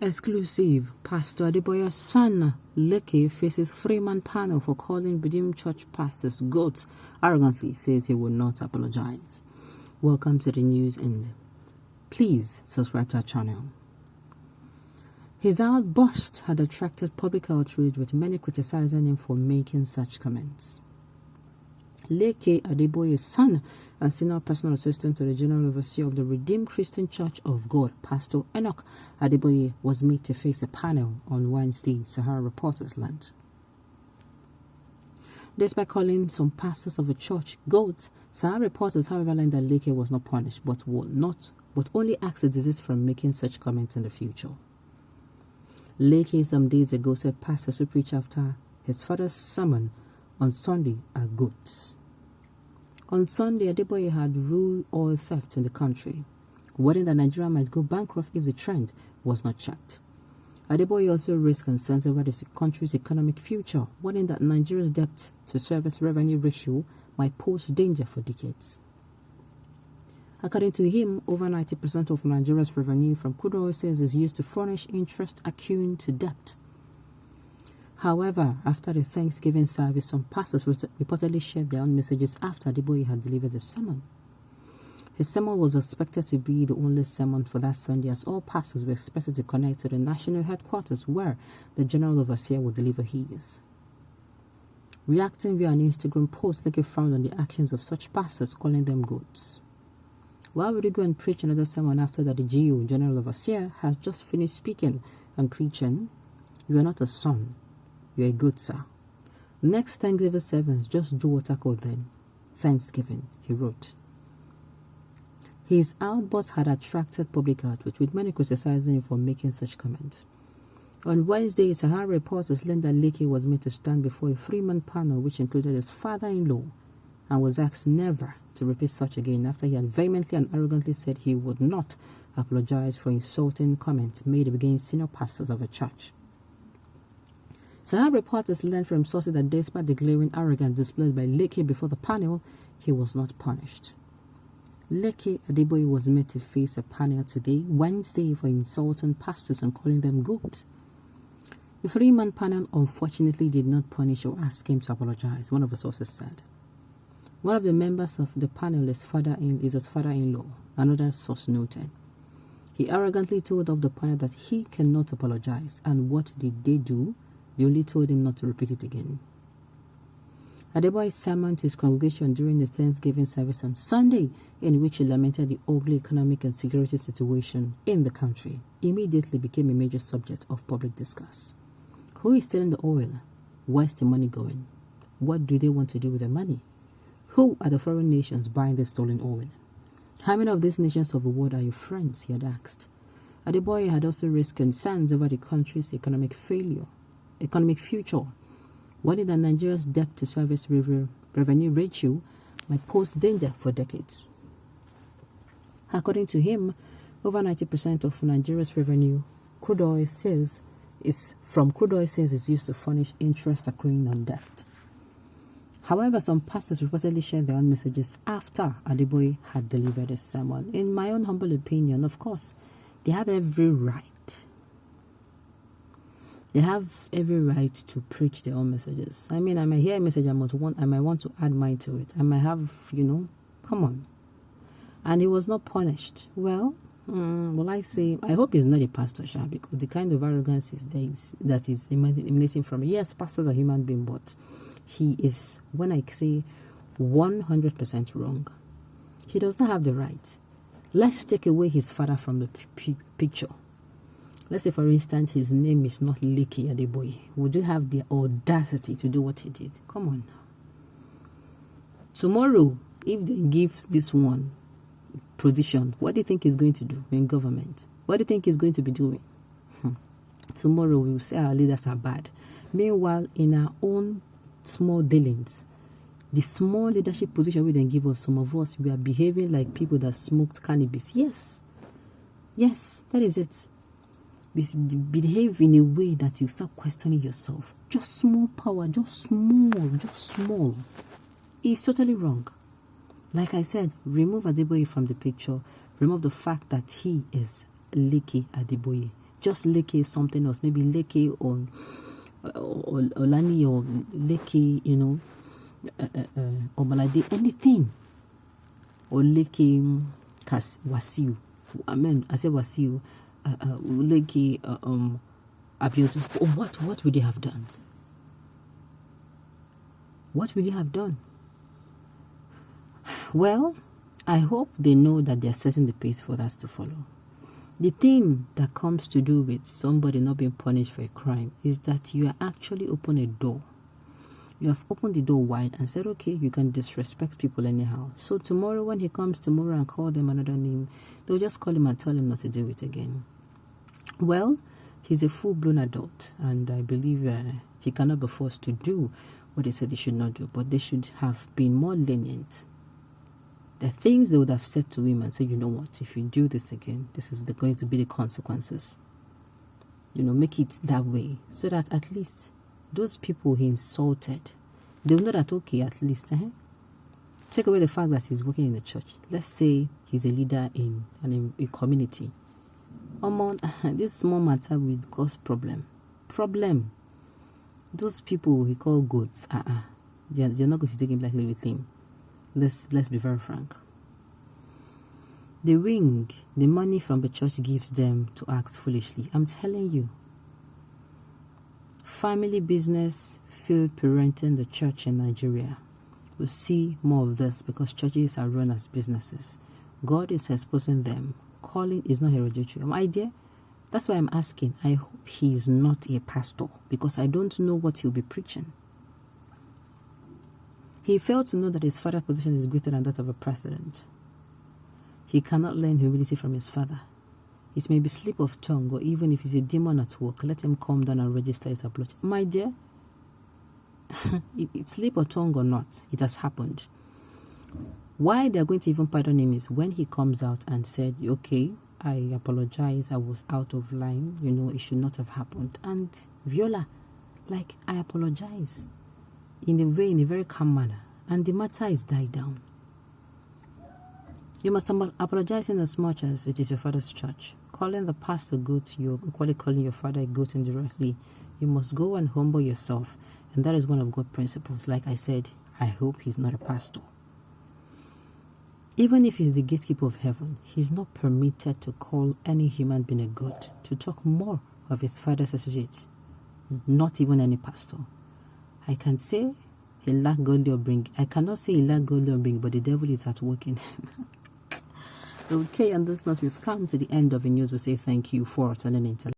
Exclusive. Pastor Adeboye'S son, Leke, faces 3-man panel for calling Redeemed Church pastors goats. Arrogantly says he will not apologize. Welcome to the news, and please subscribe to our channel. His outburst had attracted public outrage, with many criticizing him for making such comments. Leke, Adeboye'S son and senior personal assistant to the General Overseer of the Redeemed Christian Church of God, Pastor Enoch Adeboye, was made to face a panel on Wednesday, Sahara reporters learned. Despite calling some pastors of the church goats, Sahara reporters, however, learned that Leke was not punished, but only asked the deceased from making such comments in the future. Leke some days ago said pastors who preach after his father's sermon on Sunday are goats. On Sunday, Adeboye had ruled oil theft in the country, warning that Nigeria might go bankrupt if the trend was not checked. Adeboye also raised concerns over the country's economic future, warning that Nigeria's debt-to-service revenue ratio might pose danger for decades. According to him, over 90% of Nigeria's revenue from crude oil sales is used to furnish interest accrued to debt. However, after the Thanksgiving service, some pastors reportedly shared their own messages after Adeboye had delivered the sermon. His sermon was expected to be the only sermon for that Sunday, as all pastors were expected to connect to the national headquarters where the General Overseer would deliver his. Reacting via an Instagram post, Leke frowned on the actions of such pastors, calling them goats. Why would you go and preach another sermon after that the G0AT, General Overseer, has just finished speaking and preaching? You are not a son. You're a good sir. Next Thanksgiving service, just do what I call then. Thanksgiving, he wrote. His outburst had attracted public outrage, with many criticizing him for making such comments. On Wednesday, Sahara reporters learned that Leke was made to stand before a 3-man panel, which included his father-in-law, and was asked never to repeat such again after he had vehemently and arrogantly said he would not apologize for insulting comments made against senior pastors of a church. Sahara reporters learned from sources that despite the glaring arrogance displayed by Leke before the panel, he was not punished. Leke Adeboye was made to face a panel today, Wednesday, for insulting pastors and calling them goats. The 3-man panel unfortunately did not punish or ask him to apologize, one of the sources said. One of the members of the panel is his father-in-law, another source noted. He arrogantly told of the panel that he cannot apologize, and what did they do? They only told him not to repeat it again. Adeboye's sermon to his congregation during the Thanksgiving service on Sunday, in which he lamented the ugly economic and security situation in the country, immediately became a major subject of public discourse. Who is stealing the oil? Where's the money going? What do they want to do with the money? Who are the foreign nations buying the stolen oil? How many of these nations of the world are your friends? He had asked. Adeboye had also raised concerns over the country's economic future, warning that Nigeria's debt-to-service revenue ratio might pose danger for decades. According to him, over 90% of Nigeria's revenue crude oil sales is used to furnish interest accruing on debt. However, some pastors reportedly shared their own messages after Adeboye had delivered his sermon. In my own humble opinion, of course, they have every right. They have every right to preach their own messages. I mean, I might hear a message, I might want to add mine to it. I might have, come on. And he was not punished. Well, I hope he's not a pastor, because the kind of arrogance that is emanating from him. Yes, pastors are human beings, but he is, when I say 100% wrong, he does not have the right. Let's take away his father from the picture. Let's say, for instance, his name is not Leke Adeboye. Would you have the audacity to do what he did? Come on now. Tomorrow, if they give this one position, what do you think he's going to do in government? What do you think he's going to be doing? Tomorrow, we will say our leaders are bad. Meanwhile, in our own small dealings, the small leadership position we then give us, some of us, we are behaving like people that smoked cannabis. Yes, that is it. Behave in a way that you start questioning yourself. Just small power, just small. It's totally wrong. Like I said, remove Adeboye from the picture. Remove the fact that he is Leke Adeboye. just Leke something else, maybe Leke or Olani or Leke, you know, or Malade, anything, or Leke Wasiu. I said Wasiu, Leke Abiodu. What would they have done? What would you have done? Well, I hope they know that they're setting the pace for us to follow. The thing that comes to do with somebody not being punished for a crime is that you are actually open a door. You have opened the door wide and said, okay, you can disrespect people anyhow. So tomorrow when he comes tomorrow and call them another name, they'll just call him and tell him not to do it again. Well, he's a full-blown adult, and I believe he cannot be forced to do what they said they should not do, but they should have been more lenient. The things they would have said to him and say, you know what, if you do this again, this is going to be the consequences. You know, make it that way, so that at least those people he insulted, they'll know that, okay, at least, take away the fact that he's working in the church. Let's say he's a leader in a community. This small matter will cause problem. Those people he call goats, they're not going to take him lightly with him. Let's be very frank. The money from the church gives them to act foolishly. I'm telling you. Family business, failed parenting the church in Nigeria. We'll see more of this because churches are run as businesses. God is exposing them. Calling is not hereditary. My dear, that's why I'm asking. I hope he's not a pastor because I don't know what he'll be preaching. He failed to know that his father's position is greater than that of a president. He cannot learn humility from his father. It may be slip of tongue, or even if he's a demon at work, let him calm down and register his apology. My dear, it's slip of tongue or not, it has happened. Why they're going to even pardon him is when he comes out and said, okay, I apologize, I was out of line, you know, it should not have happened. And Viola, like, I apologize in a very calm manner, and the matter is died down. You must apologize in as much as it is your father's church. Calling the pastor goat, you're equally calling your father a goat indirectly. You must go and humble yourself, and that is one of God's principles. Like I said, I hope he's not a pastor. Even if he's the gatekeeper of heaven, he's not permitted to call any human being a goat, to talk more of his father's associates, not even any pastor. I can say he lacked godly upbringing. I cannot say he lacked godly upbringing, but the devil is at work in him. Okay, on this note, we've come to the end of the news. We say thank you for tuning in.